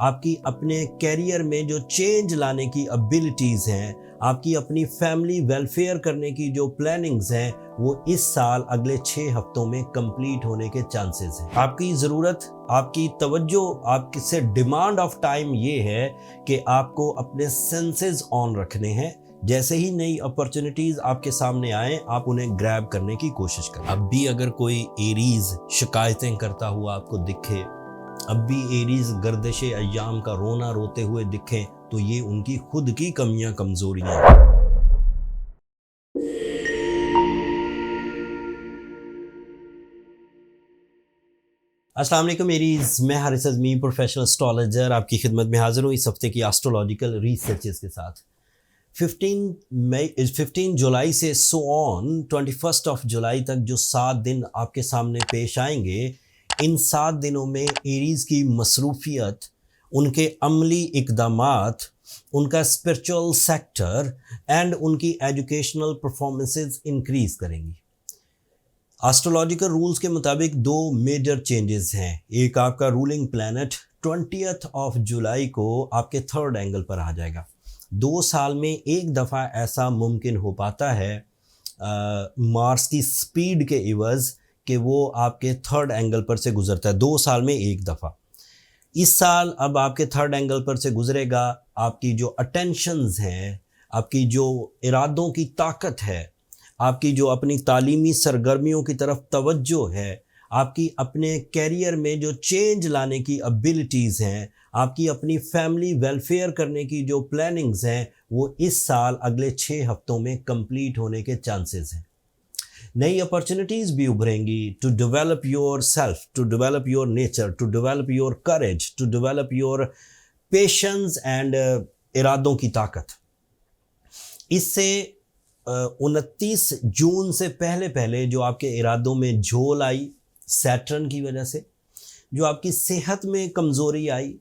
आपकी अपने कैरियर में जो चेंज लाने की एबिलिटीज़ हैं, आपकी अपनी फैमिली वेलफेयर करने की जो प्लानिंग्स हैं, वो इस साल अगले 6 हफ्तों में कंप्लीट होने के चांसेस हैं। आपकी ज़रूरत, आपकी तवज्जो, आपकी से डिमांड ऑफ टाइम ये है कि आपको अपने सेंसेस ऑन रखने हैं। जैसे ही नई अपॉर्चुनिटीज़ आपके सामने आए, आप उन्हें ग्रैब करने की कोशिश करें। अब भी अगर कोई एरीज शिकायतें करता हुआ आपको दिखे, अब भी एरीज गर्दिश अय्याम का रोना रोते हुए दिखें, तो ये उनकी खुद की कमियां कमजोरियां हैं। अस्सलाम वालेकुम एरीज, मैं हारिस अज़मी प्रोफेशनल एस्ट्रोलॉजर आपकी खिदमत में हाजिर हूँ इस हफ्ते की एस्ट्रोलॉजिकल रिसर्चेस के साथ। 15 जुलाई से सो ऑन 21 जुलाई तक जो 7 दिन आपके सामने पेश आएंगे, इन 7 दिनों में एरीज की मसरूफियत, उनके अमली इक़दामात, उनका स्पिरिचुअल सेक्टर एंड उनकी एजुकेशनल परफॉर्मेंसेस इंक्रीज करेंगी। एस्ट्रोलॉजिकल रूल्स के मुताबिक 2 मेजर चेंजेस हैं। एक, आपका रूलिंग प्लैनेट 20 जुलाई को आपके 3rd एंगल पर आ जाएगा। 2 साल में एक दफ़ा ऐसा मुमकिन हो पाता है मार्स की स्पीड के इवज़ कि वो आपके 3rd एंगल पर से गुजरता है। 2 साल में एक दफ़ा। इस साल अब आपके 3rd एंगल पर से गुजरेगा। आपकी जो अटेंशंस हैं, आपकी जो इरादों की ताकत है, आपकी जो अपनी तालीमी सरगर्मियों की तरफ तवज्जो है, आपकी अपने कैरियर में जो चेंज लाने की एबिलिटीज़ हैं, आपकी अपनी फैमिली वेलफेयर करने की जो प्लानिंग्स हैं, वो इस साल अगले 6 हफ्तों में कंप्लीट होने के चांसेस हैं। नई अपॉर्चुनिटीज़ भी उभरेंगी to develop yourself, to develop your nature, to develop your courage, to develop your patience and इरादों की ताकत। इससे 29 जून से पहले जो आपके इरादों में झोल आई सैटर्न की वजह से, जो आपकी सेहत में कमज़ोरी आई,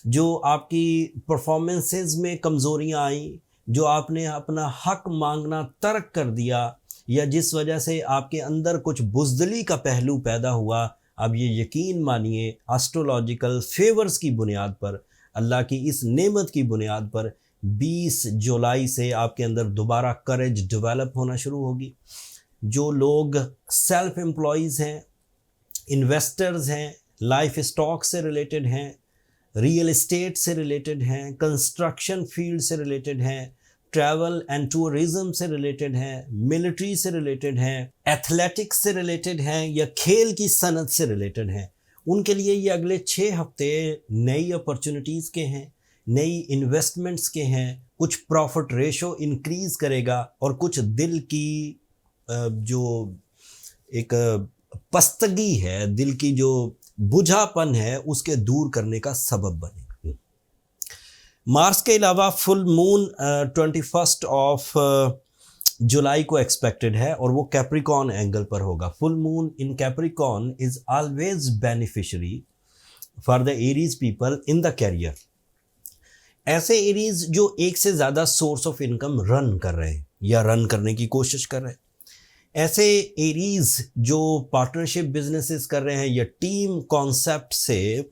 जो आपकी परफॉर्मेंसेस में कमज़ोरियाँ आई, जो आपने अपना हक मांगना तर्क कर दिया, या जिस वजह से आपके अंदर कुछ बुज़दिली का पहलू पैदा हुआ, अब ये यकीन मानिए एस्ट्रोलॉजिकल फेवर्स की बुनियाद पर, अल्लाह की इस नेमत की बुनियाद पर 20 जुलाई से आपके अंदर दोबारा करेज डेवलप होना शुरू होगी। जो लोग सेल्फ एम्प्लॉयज़ हैं, इन्वेस्टर्स हैं, लाइफ स्टॉक से रिलेटेड हैं, रियल एस्टेट से रिलेटेड हैं, कंस्ट्रक्शन फील्ड से रिलेटेड हैं, ट्रैवल एंड टूरिज्म से रिलेटेड हैं, मिलिट्री से रिलेटेड हैं, एथलेटिक्स से रिलेटेड हैं, या खेल की सनत से रिलेटेड हैं, उनके लिए ये अगले 6 हफ्ते नई अपॉर्चुनिटीज़ के हैं, नई इन्वेस्टमेंट्स के हैं। कुछ प्रॉफिट रेशो इंक्रीज करेगा और कुछ दिल की जो एक पस्तगी है, दिल की जो बुझापन है, उसके दूर करने का सबब बनेगा। मार्स के अलावा फुल मून 21 जुलाई को एक्सपेक्टेड है और वो कैप्रिकॉर्न एंगल पर होगा। Full moon in Capricorn is always beneficiary for the Aries people in the career. ऐसे एरीज जो एक से ज़्यादा सोर्स ऑफ इनकम रन कर रहे हैं या रन करने की कोशिश कर रहे हैं, ऐसे एरीज जो पार्टनरशिप बिजनेसेस कर रहे हैं या टीम कॉन्सेप्ट से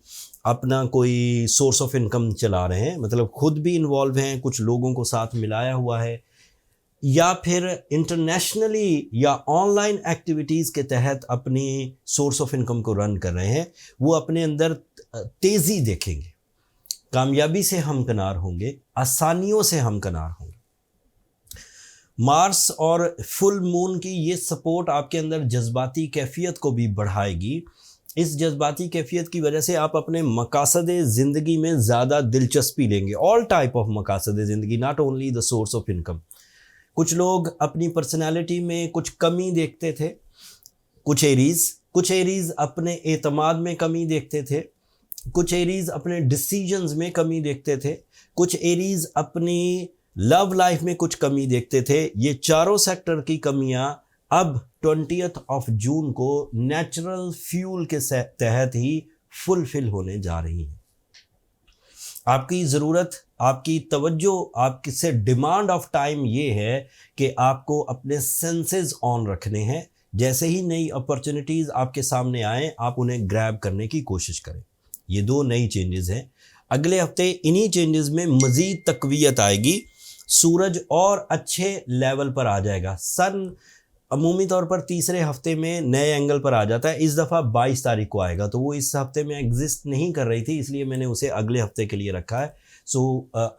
अपना कोई सोर्स ऑफ इनकम चला रहे हैं, मतलब खुद भी इन्वॉल्व हैं, कुछ लोगों को साथ मिलाया हुआ है, या फिर इंटरनेशनली या ऑनलाइन एक्टिविटीज़ के तहत अपनी सोर्स ऑफ इनकम को रन कर रहे हैं, वो अपने अंदर तेज़ी देखेंगे, कामयाबी से हमकनार होंगे, आसानियों से हमकनार होंगे। मार्स और फुल मून की ये सपोर्ट आपके अंदर जज्बाती कैफियत को भी बढ़ाएगी। इस जज्बाती कैफियत की वजह से आप अपने मकासद ज़िंदगी में ज़्यादा दिलचस्पी लेंगे। ऑल टाइप ऑफ मकासद ज़िंदगी, not only the source of income. कुछ लोग अपनी पर्सनालिटी में कुछ कमी देखते थे, कुछ एरीज अपने एतमाद में कमी देखते थे, कुछ एरीज अपने डिसीजंस में कमी देखते थे, कुछ एरीज अपनी लव लाइफ में कुछ कमी देखते थे। ये चारों सेक्टर की कमियां अब 20 जून को नेचुरल फ्यूल के तहत ही फुलफिल होने जा रही हैं। आपकी ज़रूरत, आपकी तवज्जो, आपकी से डिमांड ऑफ टाइम ये है कि आपको अपने सेंसेस ऑन रखने हैं। जैसे ही नई अपॉर्चुनिटीज़ आपके सामने आए, आप उन्हें ग्रैब करने की कोशिश करें। ये 2 नई चेंजेस हैं। अगले हफ्ते इन्हीं चेंजेस में मज़ीद तक़वियत आएगी, सूरज और अच्छे लेवल पर आ जाएगा। सन अमूमी तौर पर तीसरे हफ्ते में नए एंगल पर आ जाता है, इस दफ़ा 22 तारीख को आएगा, तो वो इस हफ्ते में एग्जिस्ट नहीं कर रही थी, इसलिए मैंने उसे अगले हफ्ते के लिए रखा है।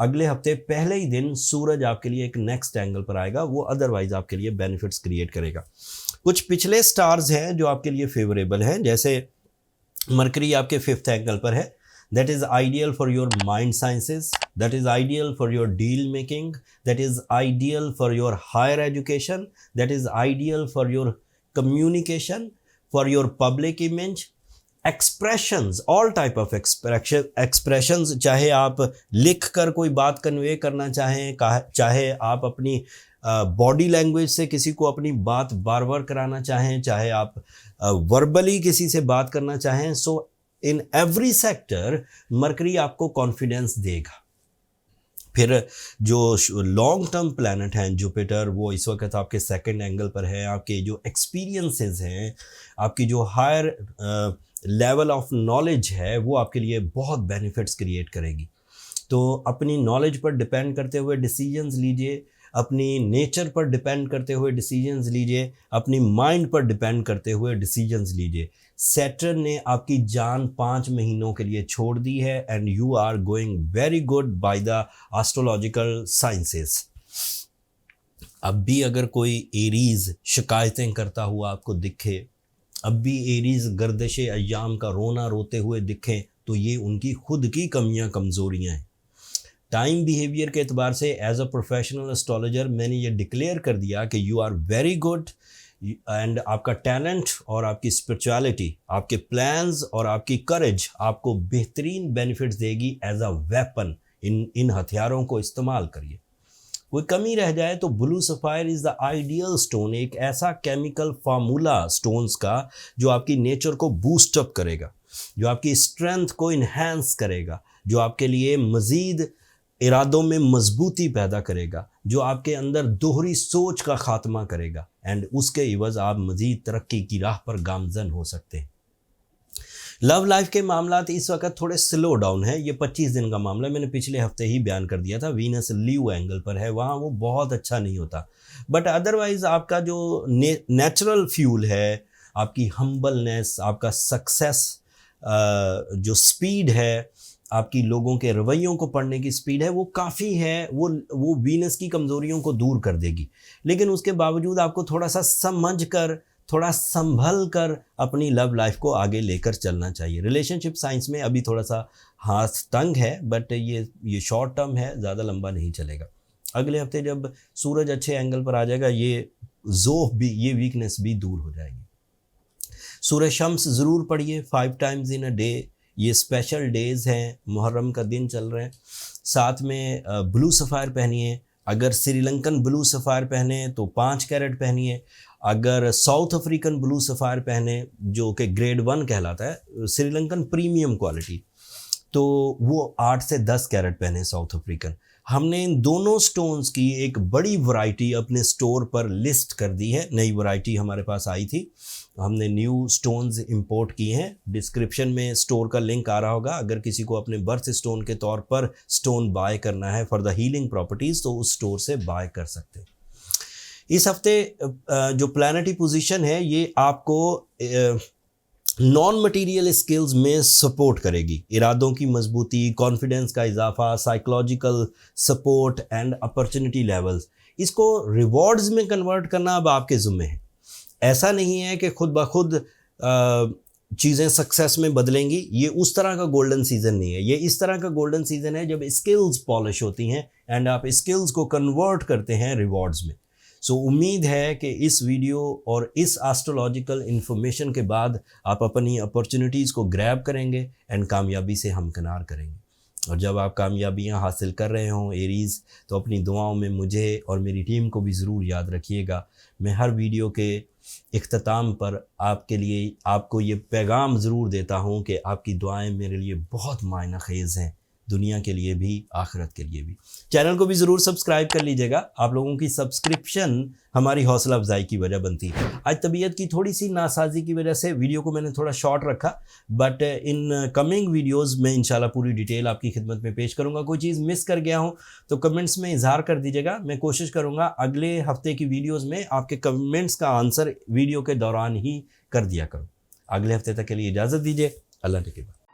अगले हफ्ते पहले ही दिन सूरज आपके लिए एक नेक्स्ट एंगल पर आएगा, वो अदरवाइज आपके लिए बेनिफिट्स क्रिएट करेगा। कुछ पिछले स्टार्स हैं जो आपके लिए फेवरेबल हैं, जैसे मरकरी आपके 5th एंगल पर है, that is ideal for your mind sciences, that is ideal for your deal making, that is ideal for your higher education, that is ideal for your communication, for your public image, expressions, all type of expressions, चाहे आप लिख कर कोई बात convey करना चाहें, चाहे आप अपनी बॉडी लैंग्वेज से किसी को अपनी बात बार बार कराना चाहें, चाहे आप वर्बली किसी से बात करना चाहें, सो इन एवरी सेक्टर मरकरी आपको कॉन्फिडेंस देगा। फिर जो लॉन्ग टर्म प्लैनेट हैं जुपिटर, वो इस वक्त आपके 2nd एंगल पर है। आपके जो एक्सपीरियंसेस हैं, आपकी जो हायर लेवल ऑफ नॉलेज है, वो आपके लिए बहुत बेनिफिट्स क्रिएट करेगी। तो अपनी नॉलेज पर डिपेंड करते हुए डिसीजंस लीजिए, अपनी नेचर पर डिपेंड करते हुए डिसीजंस लीजिए, अपनी माइंड पर डिपेंड करते हुए डिसीजंस लीजिए। सैटर्न ने आपकी जान 5 महीनों के लिए छोड़ दी है and you are going very good by the astrological sciences. अब भी अगर कोई एरीज शिकायतें करता हुआ आपको दिखे, अब भी एरीज गर्दिश अय्याम का रोना रोते हुए दिखें, तो ये उनकी खुद की कमियां कमज़ोरियां हैं। टाइम बिहेवियर के एतबार से एज अ प्रोफेशनल एस्ट्रोलॉजर मैंने ये डिक्लेयर कर दिया कि you are very good and आपका टैलेंट और आपकी स्पिरिचुअलिटी, आपके प्लान्स और आपकी करेज आपको बेहतरीन बेनिफिट्स देगी एज अ वेपन। इन हथियारों को इस्तेमाल करिए। कोई कमी रह जाए तो blue sapphire is the ideal stone, एक ऐसा केमिकल फार्मूला स्टोन्स का जो आपकी नेचर को बूस्ट अप करेगा, जो आपकी स्ट्रेंथ को इन्हेंस करेगा, जो आपके लिए मज़ीद इरादों में मजबूती पैदा करेगा, जो आपके अंदर दोहरी सोच का खात्मा करेगा एंड उसके इवज़ आप मज़ीद तरक्की की राह पर गामज़न हो सकते हैं। लव लाइफ के मामलात इस वक्त थोड़े स्लो डाउन है। ये 25 दिन का मामला मैंने पिछले हफ्ते ही बयान कर दिया था। वीनस लीव एंगल पर है, वहाँ वो बहुत अच्छा नहीं होता, बट अदरवाइज़ आपका जो नेचुरल फ्यूल है, आपकी हम्बलनेस, आपका सक्सेस, जो स्पीड है, आपकी लोगों के रवैयों को पढ़ने की स्पीड है, वो काफ़ी है, वो वीनस की कमज़ोरियों को दूर कर देगी। लेकिन उसके बावजूद आपको थोड़ा सा समझ कर, थोड़ा संभल कर अपनी लव लाइफ को आगे लेकर चलना चाहिए। रिलेशनशिप साइंस में अभी थोड़ा सा हाथ तंग है, बट ये शॉर्ट टर्म है, ज़्यादा लंबा नहीं चलेगा। अगले हफ्ते जब सूरज अच्छे एंगल पर आ जाएगा, ये ज़ोफ भी, ये वीकनेस भी दूर हो जाएगी। सूरज शम्स ज़रूर पढ़िए 5 टाइम्स इन अ डे। ये स्पेशल डेज़ हैं, मुहर्रम का दिन चल रहे हैं। साथ में ब्लू सफ़ायर पहनिए। अगर श्रीलंकन ब्लू सफ़ायर पहने तो 5 कैरेट पहनिए। अगर साउथ अफ्रीकन ब्लू सफ़ायर पहने, जो कि ग्रेड 1 कहलाता है, श्रीलंकन प्रीमियम क्वालिटी, तो वो 8 से 10 कैरेट पहने साउथ अफ्रीकन। हमने इन दोनों स्टोन्स की एक बड़ी वैरायटी अपने स्टोर पर लिस्ट कर दी है। नई वैरायटी हमारे पास आई थी, हमने न्यू स्टोन्स इंपोर्ट किए हैं। डिस्क्रिप्शन में स्टोर का लिंक आ रहा होगा। अगर किसी को अपने बर्थ स्टोन के तौर पर स्टोन बाय करना है फॉर द हीलिंग प्रॉपर्टीज़, तो उस स्टोर से बाय कर सकते हैं। इस हफ्ते जो प्लैनेटरी पोजीशन है, ये आपको नॉन मटीरियल स्किल्स में सपोर्ट करेगी। इरादों की मजबूती, कॉन्फिडेंस का इजाफा, psychological support and opportunity levels, इसको रिवॉर्ड्स में कन्वर्ट करना अब आपके ज़िम्मे है। ऐसा नहीं है कि खुद ब खुद चीज़ें सक्सेस में बदलेंगी। ये उस तरह का गोल्डन सीज़न नहीं है। ये इस तरह का गोल्डन सीज़न है जब स्किल्स पॉलिश होती हैं एंड आप स्किल्स को कन्वर्ट करते हैं रिवॉर्ड्स में। सो उम्मीद है कि इस वीडियो और इस एस्ट्रोलॉजिकल इन्फॉर्मेशन के बाद आप अपनी अपॉर्चुनिटीज़ को ग्रैब करेंगे एंड कामयाबी से हमकिनार करेंगे। और जब आप कामयाबियां हासिल कर रहे हों एरीज़, तो अपनी दुआओं में मुझे और मेरी टीम को भी ज़रूर याद रखिएगा। मैं हर वीडियो के इख्तिताम पर आपके लिए आपको ये पैगाम ज़रूर देता हूँ कि आपकी दुआएं मेरे लिए बहुत मायना खेज़ हैं। दुनिया के लिए भी, आखिरत के लिए भी। चैनल को भी ज़रूर सब्सक्राइब कर लीजिएगा, आप लोगों की सब्सक्रिप्शन हमारी हौसला अफजाई की वजह बनती है। आज तबीयत की थोड़ी सी नासाजी की वजह से वीडियो को मैंने थोड़ा शॉर्ट रखा, बट इन कमिंग वीडियोस में इंशाल्लाह पूरी डिटेल आपकी खिदमत में पेश करूंगा। कोई चीज़ मिस कर गया हूं तो कमेंट्स में इजहार कर दीजिएगा, मैं कोशिश करूंगा अगले हफ्ते की वीडियोस में आपके कमेंट्स का आंसर वीडियो के दौरान ही कर दिया करूँ। अगले हफ्ते तक के लिए इजाज़त दीजिए। अल्लाह ने के बाद।